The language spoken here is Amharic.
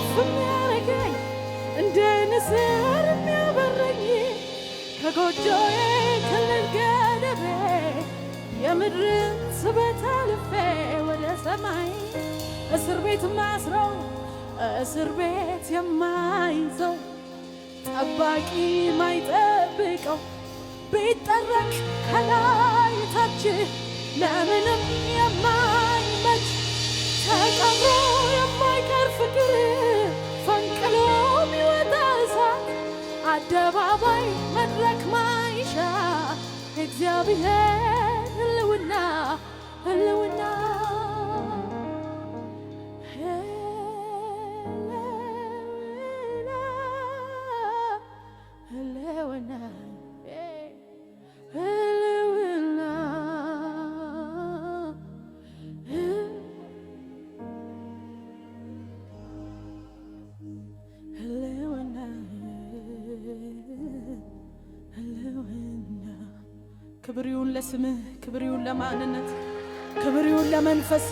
ከፍ የሚያረገኝ እንደ ንስር የሚያበረኝ ከጎጆዬ ክልል ገደቤ የምድርን ስበት አልፌ ወደ ሰማይ እስር ቤት ማስረው እስር ቤት የማይዘው ጠባቂ ማይጠብቀው ቢጠረቅ ከላይ ታች ለምንም የማይመች ተቀብሮ የማይቀር ፍቅር ፈንቅሎ የሚወጣ እሳት አደባባይ መድረክ ማይሻ እግዚአብሔር ህልውና ህልውና ህልውና ህልውና ህልውና ህልውና ክብር ይሁን ለስምህ ክብር ይሁን ለማንነት ክብር ይሁን ለመንፈስ